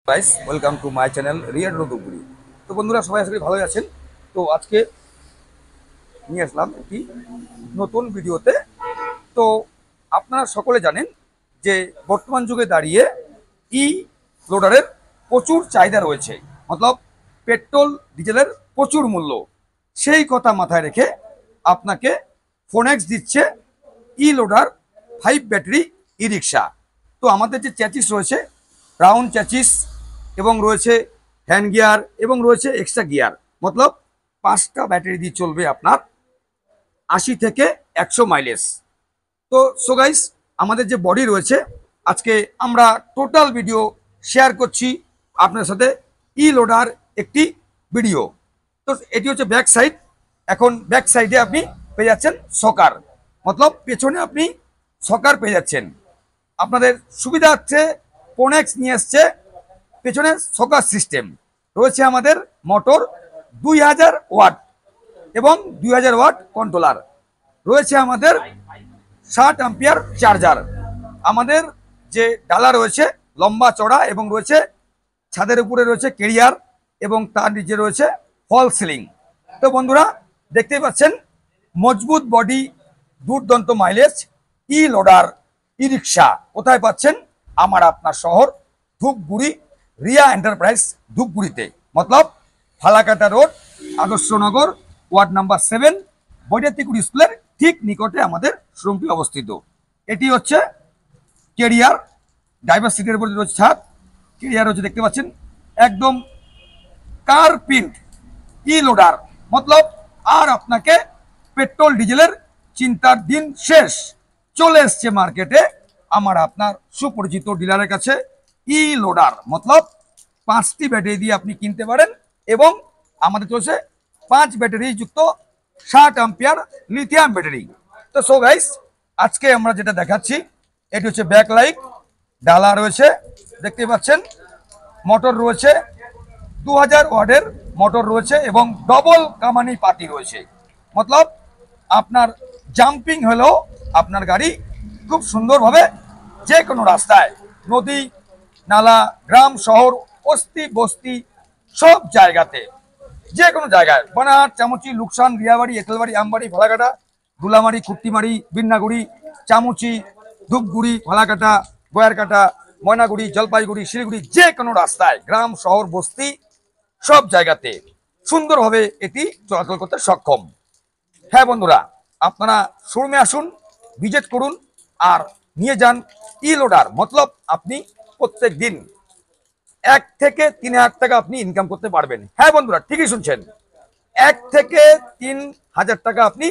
Guys welcome to my channel Riya Dhupguri. তো বন্ধুরা সবাই আশা করি ভালোই আছেন। তো আজকে নিয়ে আসলাম একটি নতুন ভিডিওতে। তো আপনারা সকলে জানেন যে বর্তমান যুগে দাঁড়িয়ে ই লোডারের প্রচুর চাহিদা রয়েছে, মতলব পেট্রোল ডিজেলের প্রচুর মূল্য। সেই কথা মাথায় রেখে আপনাকে ফোনেক্স দিচ্ছে ই লোডার 5 ব্যাটারি ই রিক্সা। তো আমাদের যে চ্যাচিস রয়েছে রাউন্ড চ্যাচিস এবং রয়েছে হ্যান্ড গিয়ার এবং রয়েছে এক্সট্রা গিয়ার, মতলব 5টা ব্যাটারি দিয়ে চলবে আপনার 80 থেকে 100 মাইলেজ। তো সো গাইস, আমাদের যে বডি রয়েছে আজকে আমরা টোটাল ভিডিও শেয়ার করছি আপনার সাথে ই লোডার একটি ভিডিও। তো এটি হচ্ছে ব্যাক সাইড। এখন ব্যাক সাইডে আপনি পেয়ে যাচ্ছেন সকার, মতলব পেছনে আপনি সকার পেয়ে যাচ্ছেন। আপনাদের সুবিধা হচ্ছে ফোনেক্স নিয়ে এসছে পেছনে সকার সিস্টেম রয়েছে। আমাদের মোটর 2000 ওয়াট এবং 2000 ওয়াট কন্ট্রোলার রয়েছে। আমাদের 60 অ্যাম্পিয়ার চার্জার। আমাদের যে ডালা রয়েছে লম্বা চড়া এবং রয়েছে ছাদের উপরে রয়েছে কেরিয়ার এবং তার নিচে রয়েছে ফল সিলিং। তো বন্ধুরা দেখতেই পাচ্ছেন মজবুত বডি, দুর্দান্ত মাইলেজ ই লোডার ই রিক্সা কোথায় পাচ্ছেন? আমার আপনার শহর ধূপগুড়ি, রিয়া এন্টারপ্রাইজ ধূপগুড়িতে, মতলব Falakata road, Adarshnagar, ward number 7, বৈদ্যুতিক স্কুলের ঠিক নিকটে আমাদের শোরুমটি অবস্থিত। এটি হচ্ছে কেরিয়ার, ড্রাইভার সিটের উপরে রয়েছে ছাদ। কেরিয়ার হচ্ছে দেখতে পাচ্ছেন একদম কার প্রিন্ট ই লোডার, মতলব আর আপনাকে পেট্রোল ডিজেলের চিন্তার দিন শেষ। চলে এসছে মার্কেটে আমার আপনার সুপরিচিত ডিলারের কাছে ই লোডার, মতলব 5টি ব্যাটারি দিয়ে আপনি কিনতে পারেন এবং আমাদের চলছে 5 ব্যাটারি যুক্ত 60 অ্যাম্পিয়ার লিথিয়াম ব্যাটারি। তো সো গাইস, আজকে আমরা যেটা দেখাচ্ছি এটি হচ্ছে ব্যাক লাইট, ডালা রয়েছে দেখতে পাচ্ছেন, মোটর রয়েছে 2000 ওয়াটের মোটর রয়েছে এবং ডবল কামানি পাতি রয়েছে, মতলব আপনার জাম্পিং হলেও আপনার গাড়ি খুব সুন্দরভাবে যে কোনো রাস্তায়, নদী নালা, গ্রাম শহর, বস্তি বস্তি সব জায়গাতে, যে কোনো জায়গায়, বানাহাট, চামুচি, লুকসান, রিয়াবাড়ি, এঁটেলবাড়ি, আমবাড়ি, ফালাকাটা, দুলামারি, কুট্টিমারি, বিন্নাগুড়ি, চামুচি, ধূপগুড়ি, ফালাকাটা, গয়ারকাটা, ময়নাগুড়ি, জলপাইগুড়ি, শিলিগুড়ি, যে কোনো রাস্তায়, গ্রাম শহর বস্তি সব জায়গাতে সুন্দরভাবে এটি চলাচল করতে সক্ষম। হ্যাঁ বন্ধুরা, আপনারা শোরুমে আসুন, ভিজিট করুন আর নিয়ে যান ই লোডার, মতলব আপনি প্রত্যেক দিন 1 থেকে 3,000 টাকা আপনি ইনকাম করতে পারবেন। হ্যাঁ বন্ধুরা, ঠিকই শুনছেন, 1 থেকে 3,000 টাকা আপনি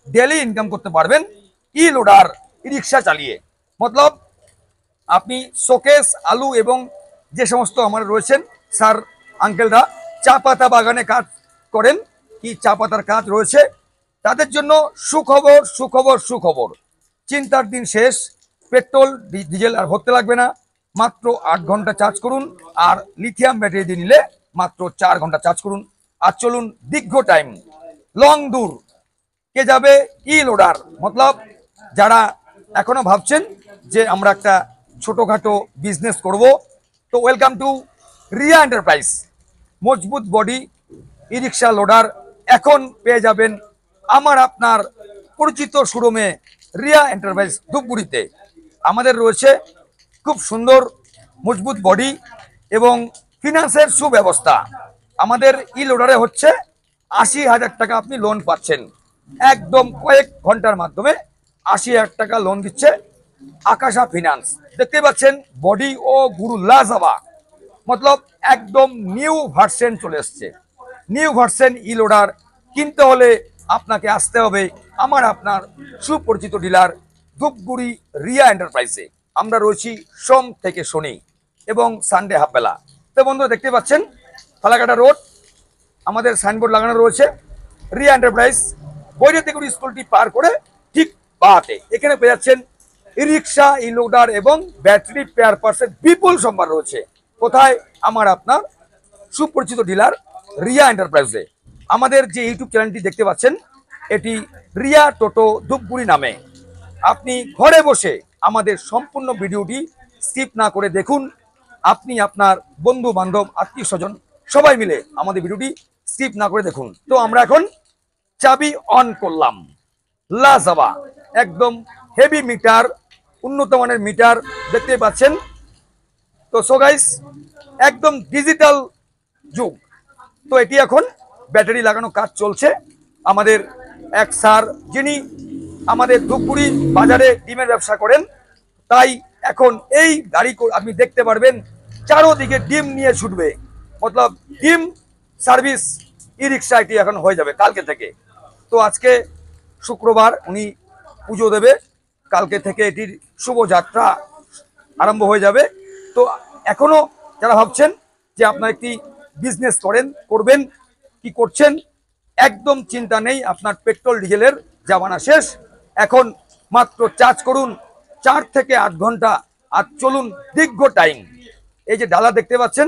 ডেলি ইনকাম করতে পারবেন ই লোডার ই রিক্সা চালিয়ে। মতলব আপনি শোকেস, আলু এবং যে সমস্ত আমার রয়েছেন স্যার আঙ্কেলরা চা পাতা বাগানে কাজ করেন, কি চা পাতার কাজ রয়েছে, তাদের জন্য সুখবর সুখবর সুখবর। চিন্তার দিন শেষ, পেট্রোল ডিজেল আর ভরতে লাগবে না, মাত্র 8 ঘন্টা চার্জ করুন আর লিথিয়াম ব্যাটারি দিয়ে নিলে মাত্র 4 ঘন্টা চার্জ করুন। আর চলুন দীর্ঘ টাইম লং দূর কে যাবে ই লোডার, মতলব যারা এখনো ভাবছেন যে আমরা একটা ছোটখাটো বিজনেস করব, তো ওয়েলকাম টু রিয়া এন্টারপ্রাইজ। মজবুত বডি ই রিক্সা লোডার এখন পেয়ে যাবেন আমার আপনার পরিচিত শোরুমে রিয়া এন্টারপ্রাইজ ধূপগুড়িতে। আমাদের রয়েছে খুব সুন্দর মজবুত বডি এবং ফিনান্সের সুব্যবস্থা। আমাদের ই লোডারে হচ্ছে 80,000 টাকা আপনি লোন পাচ্ছেন, একদম কয়েক ঘন্টার মাধ্যমে 80,000 টাকা লোন দিচ্ছে আকাশা ফিনান্স। দেখতে পাচ্ছেন বডি ও গুরু লাজাবা, মতলব একদম নিউ ভার্সন চলে এসছে। নিউ ভার্সন ই লোডার কিনতে হলে আপনাকে আসতে হবে আমার আপনার সুপরিচিত ডিলার ধূপগুড়ি রিয়া এন্টারপ্রাইজে। আমরা রয়েছি সোম থেকে শনি এবং সানডে হাফবেলা। তো বন্ধুরা দেখতে পাচ্ছেন ফালাকাটা রোড, আমাদের সাইনবোর্ড লাগানো রয়েছে রিয়া এন্টারপ্রাইজ। বৈদ্যুতিক স্কুলটি পার করে ঠিক বাহাতে এখানে পেয়ে যাচ্ছেন ই রিক্সা, ই লোডার এবং ব্যাটারি পেয়ার পার্সের বিপুল সম্ভার রয়েছে। কোথায়? আমার আপনার সুপরিচিত ডিলার রিয়া এন্টারপ্রাইজে। আমাদের যে ইউটিউব চ্যানেলটি দেখতে পাচ্ছেন এটি রিয়া টোটো ধূপগুড়ি নামে। আপনি ঘরে বসে আমাদের সম্পূর্ণ ভিডিওটি স্কিপ না করে দেখুন আপনি আপনার বন্ধু বান্ধব আত্মীয় স্বজন সবাই মিলে আমাদের ভিডিওটি স্কিপ না করে দেখুন। তো আমরা এখন চাবি অন করলাম, লাজাবা একদম হেভি মিটার, উন্নত মানের মিটার দেখতে পাচ্ছেন। তো সো গাইস, একদম ডিজিটাল যুগ। তো এটি এখন ব্যাটারি লাগানো কাজ চলছে। আমাদের এক স্যার যিনি আমাদের ধূপগুড়ি বাজারে ডিমের ব্যবসা করেন, তাই এখন এই গাড়ি আপনি দেখতে পারবেন চারোদিকে ডিম নিয়ে ছুটবে, মতলব ডিম সার্ভিস ই রিক্সা এটি এখন হয়ে যাবে কালকে থেকে। তো আজকে শুক্রবার উনি পুজো দেবে, কালকে থেকে এটির শুভযাত্রা আরম্ভ হয়ে যাবে। তো এখনো যারা ভাবছেন যে আপনার একটি বিজনেস করবেন কি করছেন, একদম চিন্তা নেই। আপনার পেট্রোল ডিজেলের জামানা শেষ, এখন মাত্র চার্জ করুন 4 থেকে 8 ঘন্টা আর চলুন দীর্ঘ টাইম। এই যে ডালা দেখতে পাচ্ছেন,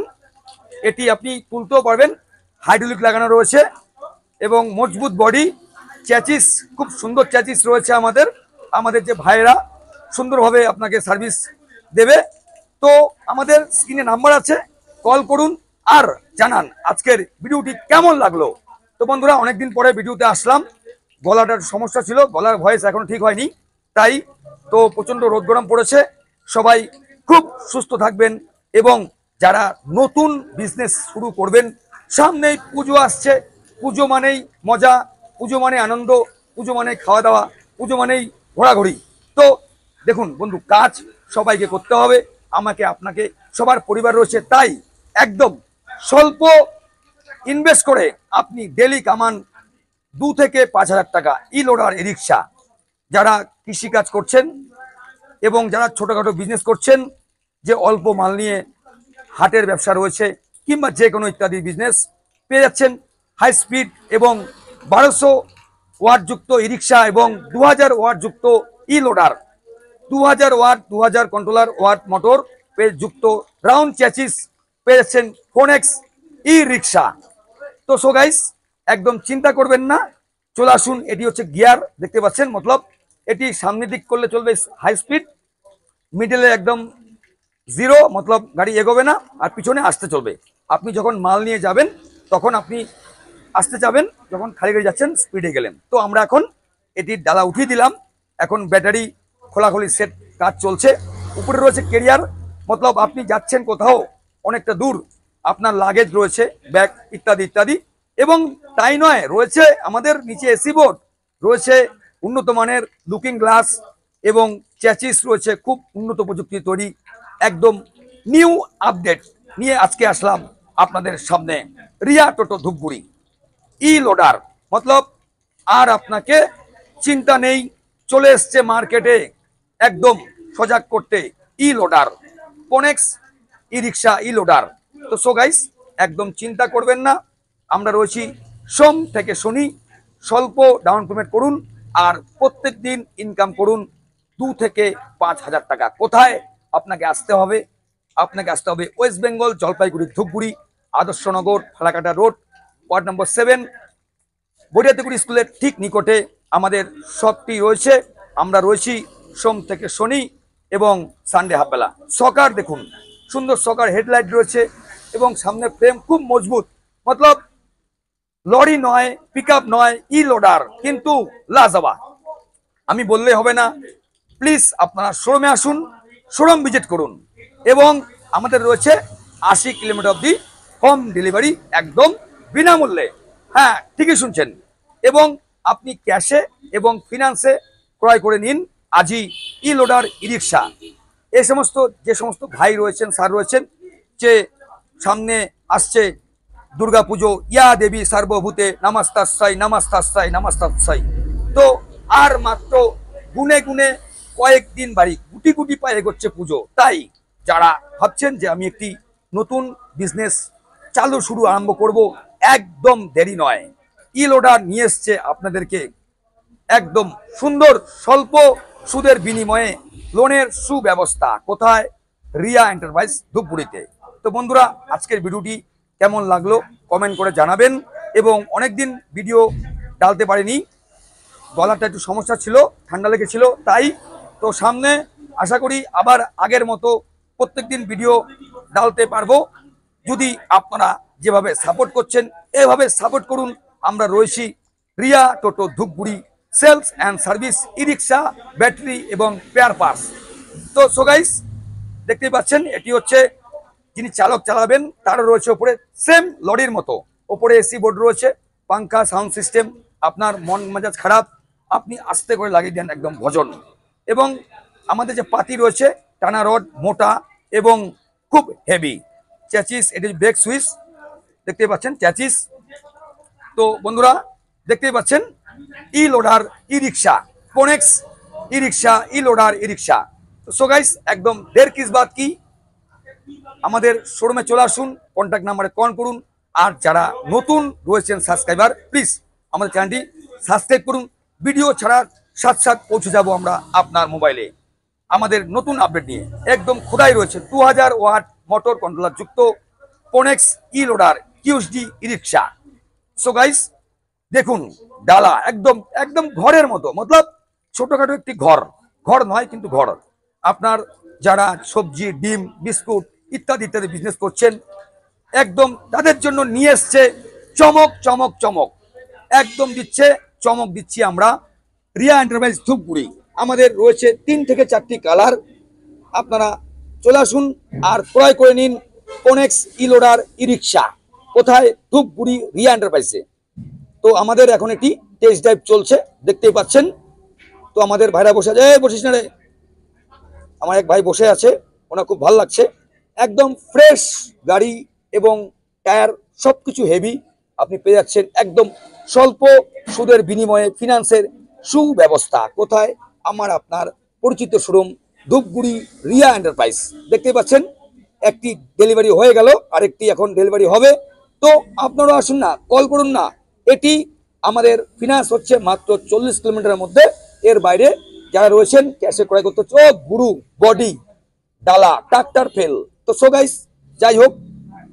এটি আপনি তুলতেও পারবেন, হাইড্রোলিক লাগানো রয়েছে এবং মজবুত বডি, চ্যাচিস খুব সুন্দর চ্যাচিস রয়েছে। আমাদের যে ভাইয়েরা সুন্দরভাবে আপনাকে সার্ভিস দেবে। তো আমাদের স্ক্রিনে নাম্বার আছে, কল করুন আর জানান আজকের ভিডিওটি কেমন লাগলো। তো বন্ধুরা, অনেকদিন পরে ভিডিওতে আসলাম, গলাটার সমস্যা ছিল, গলার ভয়েস এখনো ঠিক হয়নি, তাই তো প্রচন্ড রোদ গরম পড়েছে। সবাই খুব সুস্থ থাকবেন এবং যারা নতুন বিজনেস শুরু করবেন, সামনেই পুজো আসছে, পুজো মানেই মজা, পুজো মানে আনন্দ, পুজো মানে খাওয়া দাওয়া, পুজো মানেই ঘোরাঘুরি। তো দেখুন বন্ধু, কাজ সবাইকে করতে হবে, আমাকে আপনাকে, সবার পরিবার রয়েছে, তাই একদম স্বল্প ইনভেস্ট করে আপনি ডেলি কামান 2 থেকে 5,000 টাকা। ই লোডার ই রিক্সা, যারা কৃষিকাজ করছেন এবং যারা ছোটখাটো বিজনেস করছেন, যে অল্প মাল নিয়ে হাটের ব্যবসা রয়েছে কিংবা যে কোনো ইত্যাদি বিজনেস, পেয়ে যাচ্ছেন হাই স্পিড এবং 1200 ওয়াট যুক্ত ই রিক্সা এবং 2000 ওয়াট যুক্ত e loader, 2000 watt 2000 controller watt motor যুক্ত রাউন্ড চ্যাচিস পেয়ে যাচ্ছেন ফোনেক্স ই রিক্সা। তো সো গাইস, একদম চিন্তা করবেন না, চলে আসুন। এটি হচ্ছে গিয়ার দেখতে পাচ্ছেন, মতলব এটি সামনের দিক করলে চলবে হাই স্পিড, মিডলে একদম জিরো, মতলব গাড়ি এগোবে না, আর পিছনে আসতে চলবে। আপনি যখন মাল নিয়ে যাবেন তখন আপনি আসতে যাবেন, যখন খালি গাড়ি যাচ্ছেন স্পিডে গেলেন। তো আমরা এখন এটির ডালা উঠিয়ে দিলাম, এখন ব্যাটারি খোলাখুলি সেট কাজ চলছে। উপরে রয়েছে কেরিয়ার, মতলব আপনি যাচ্ছেন কোথাও অনেকটা দূর, আপনার লাগেজ রয়েছে, ব্যাগ ইত্যাদি ইত্যাদি। এবং তাই নয়, রয়েছে আমাদের নিচে এসি বোর্ড রয়েছে, উন্নত মানের লুকিং গ্লাস এবং চ্যাচিস রয়েছে, খুব উন্নত প্রযুক্তি তৈরি, একদম নিউ আপডেট নিয়ে আজকে আসলাম আপনাদের সামনে। রিয়া টোটো ধূপগুড়ি ই লোডার, মতলব আর আপনাকে চিন্তা নেই, চলে এসছে মার্কেটে একদম সজাগ করতে ই লোডার, ফোনেক্স ই রিক্সা ই লোডার। তো সো গাইস, একদম চিন্তা করবেন না, আমরা রয়েছি সোম থেকে শনি, স্বল্প ডাউন পেমেন্ট করুন আর প্রত্যেক দিন ইনকাম করুন 2 থেকে 5,000 টাকা। কোথায় আপনাকে আসতে হবে? আপনাকে আসতে হবে West Bengal, Jalpaiguri Dhupguri Adarsh Nagar Falakata road, ward number 7, বড়িয়াতেগুড়ি স্কুলের ঠিক নিকটে আমাদের শপটি রয়েছে। আমরা রয়েছি সোম থেকে শনি এবং সানডে হাফবেলা। সকার দেখুন, সুন্দর সকার হেডলাইট রয়েছে এবং সামনে ফ্রেম খুব মজবুত, মতলব লরি নয়, পিকআপ নয়, ই লোডার, কিন্তু লাজাবা। আমি বললে হবে না, প্লিজ আপনারা শোরুমে আসুন, শোরুম ভিজিট করুন এবং আমাদের রয়েছে 80 কিলোমিটার অবধি হোম ডেলিভারি, একদম বিনামূল্যে। হ্যাঁ, ঠিকই শুনছেন। এবং আপনি ক্যাশে এবং ফিনান্সে ক্রয় করে নিন আজই ই লোডার ই রিক্সা। যে সমস্ত ভাই রয়েছেন, স্যার রয়েছেন, যে সামনে আসছে দুর্গাপুজো, ইয়া দেবী সার্বভূতে নমস্তাস্যাই নমস্তাস্যাই নমস্তাস্যাই। তো আর মাত্র গুনে গুনে কয়েকদিন বাড়ি, গুটি গুটি পায়ে এগোচ্ছে পুজো। তাই যারা ভাবছেন যে আমি একটি নতুন বিজনেস শুরু আরম্ভ করব, একদম দেরি নয়। ই লোডার নিয়ে এসছে আপনাদেরকে একদম সুন্দর স্বল্প সুদের বিনিময়ে লোনের সুব্যবস্থা। কোথায়? রিয়া এন্টারপ্রাইজ ধূপগুড়িতে। তো বন্ধুরা, আজকের ভিডিওটি কেমন লাগলো কমেন্ট করে জানাবেন। এবং অনেকদিন ভিডিও ডালতে পারিনি, গলাটা একটু সমস্যা ছিল, ঠান্ডা লেগেছিল, তাই তো সামনে আশা করি আবার আগের মতো প্রত্যেকদিন ভিডিও ঢালতে পারবো যদি আপনারা যেভাবে সাপোর্ট করছেন এভাবে সাপোর্ট করুন। আমরা রয়েছি Riya Toto Dhupguri, sales and service, e rickshaw, battery এবং পেয়ার পার্টস। তো সো গাইস, দেখতেই পাচ্ছেন এটি হচ্ছে যিনি চালক চালাবেন তারও রয়েছে ওপরে সেম লরির মতো, ওপরে এসি বোর্ড রয়েছে, পাঙ্খা, সাউন্ড সিস্টেম। আপনার মন মেজাজ খারাপ, আপনি আস্তে করে লাগিয়ে দেন একদম ভজন। এবং আমাদের যে পাতি রয়েছে টানা রড, মোটা এবং খুব হেভি চ্যাচিস, এটি ব্রেক সুইচ দেখতেই পাচ্ছেন চ্যাচিস। তো বন্ধুরা দেখতেই পাচ্ছেন ই লোডার ই রিক্সা, কোনেক্স ই রিক্সা, ই লোডার ই রিক্সা। তো সো গাইস, একদম দের কিস বাত কি, আমাদের শোরুমে চলে আসুন, কন্ট্যাক্ট নাম্বারে কল করুন। আর যারা নতুন রয়েছেন সাবস্ক্রাইবার, প্লিজ আমাদের চ্যানেলটি সাবস্ক্রাইব করুন। ভিডিও ছাড়ার সাথে সাথে পৌঁছে যাব আমরা আপনার মোবাইলে আমাদের নতুন আপডেট নিয়ে। একদম খোদাই রয়েছে 2000 ওয়াট মোটর কন্ট্রোলার যুক্ত কোনেক্স ই লোডার কিউএসডি ই রিক্সা। সো গাইস দেখুন, ডালা একদম একদম ঘরের মতো, মতলব ছোটখাটো একটি ঘর, ঘর নয় কিন্তু ঘর। আপনার যারা সবজি, ডিম, বিস্কুট ইত্যাদি ইত্যাদি বিজনেস করছেন, একদম তাদের জন্য নিয়ে এসছে চমক চমক চমক, একদম দিচ্ছে চমক দিচ্ছি আমরা রিয়া এন্টারপ্রাইজ ধূপগুড়ি। আমাদের রয়েছে 3 থেকে 4টি কালার, আপনারা চলে আসুন আর ক্রয় করে নিন কোনেক্স ই লোডার ই রিক্সা। কোথায়? ধূপগুড়ি রিয়া এন্টারপ্রাইজে। তো আমাদের এখন একটি টেস্ট ড্রাইভ চলছে, দেখতেই পাচ্ছেন। তো আমাদের ভাইরা বসে আছে, বসিস না রে, আমার এক ভাই বসে আছে, ওনার খুব ভালো লাগছে। একদম ফ্রেশ গাড়ি এবং টায়ার সবকিছু হেভি আপনি পেয়ে যাচ্ছেন একদম স্বল্প সুদের বিনিময়ে ফিনান্সের সুব্যবস্থা। কোথায়? আমার আপনার পরিচিত শোরুম ধূপগুড়ি রিয়া এন্টারপ্রাইজ। দেখতেই পাচ্ছেন একটি ডেলিভারি হয়ে গেল, আরেকটি এখন ডেলিভারি হবে। তো আপনারা আসুন না, কল করুন না। এটি আমাদের ফিনান্স হচ্ছে মাত্র 40 কিলোমিটারের মধ্যে, এর বাইরে যারা রয়েছেন ক্যাশে ক্রয় করতে হচ্ছে। ও গুরু, বডি, ডালা, ট্রাক্টর ফেল। তো সো গাইস, যাই হোক,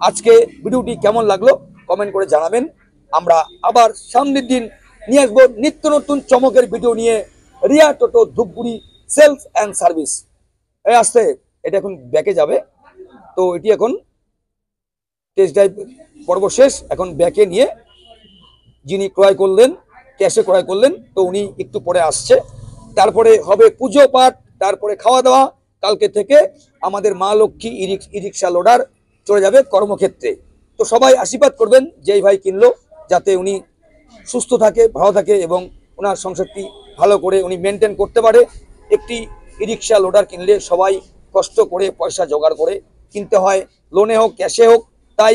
আজকে ভিডিওটি কেমন লাগলো কমেন্ট করে জানাবেন। আমরা আবার সামনের দিন নিয়ে আসবো নিত্য নতুন চমকের ভিডিও নিয়ে। Riya Toto Dhupguri sales and service. এই আসতে এটা এখন ব্যাকে যাবে, তো এটি এখন টেস্ট ড্রাইভ পর্ব শেষ, এখন ব্যাকে নিয়ে যিনি ক্রয় করলেন, ক্যাশে ক্রয় করলেন, তো উনি একটু পরে আসছে। তারপরে হবে পুজো পাঠ, তারপরে খাওয়া দাওয়া। কালকে থেকে আমাদের মা লক্ষ্মী ই রিক্সা লোডার চলে যাবে কর্মক্ষেত্রে। তো সবাই আশীর্বাদ করবেন যেই ভাই কিনলো যাতে উনি সুস্থ থাকে, ভালো থাকে এবং ওনার সংসারটি ভালো করে উনি মেনটেন করতে পারে। একটি ই রিক্সা লোডার কিনলে সবাই কষ্ট করে পয়সা জোগাড় করে কিনতে হয়, লোনে হোক ক্যাশে হোক। তাই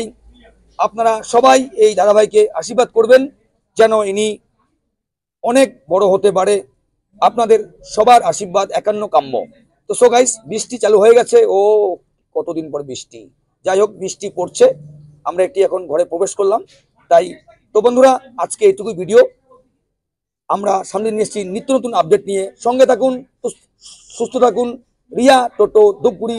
আপনারা সবাই এই দাদাভাইকে আশীর্বাদ করবেন যেন ইনি অনেক বড় হতে পারে। আপনাদের সবার আশীর্বাদ একান্ন কাম্য। তো সো গাইস, বৃষ্টি চালু হয়ে গেছে। ও কতদিন পর বৃষ্টি, যাই হোক বৃষ্টি পড়ছে, আমরা একটি এখন ঘরে প্রবেশ করলাম। তাই তো বন্ধুরা, আজকে এইটুকুই ভিডিও। আমরা সামনে নিয়ে এসেছি নিত্য নতুন আপডেট নিয়ে। সঙ্গে থাকুন, সুস্থ থাকুন। রিয়া টোটো ধূপগুড়ি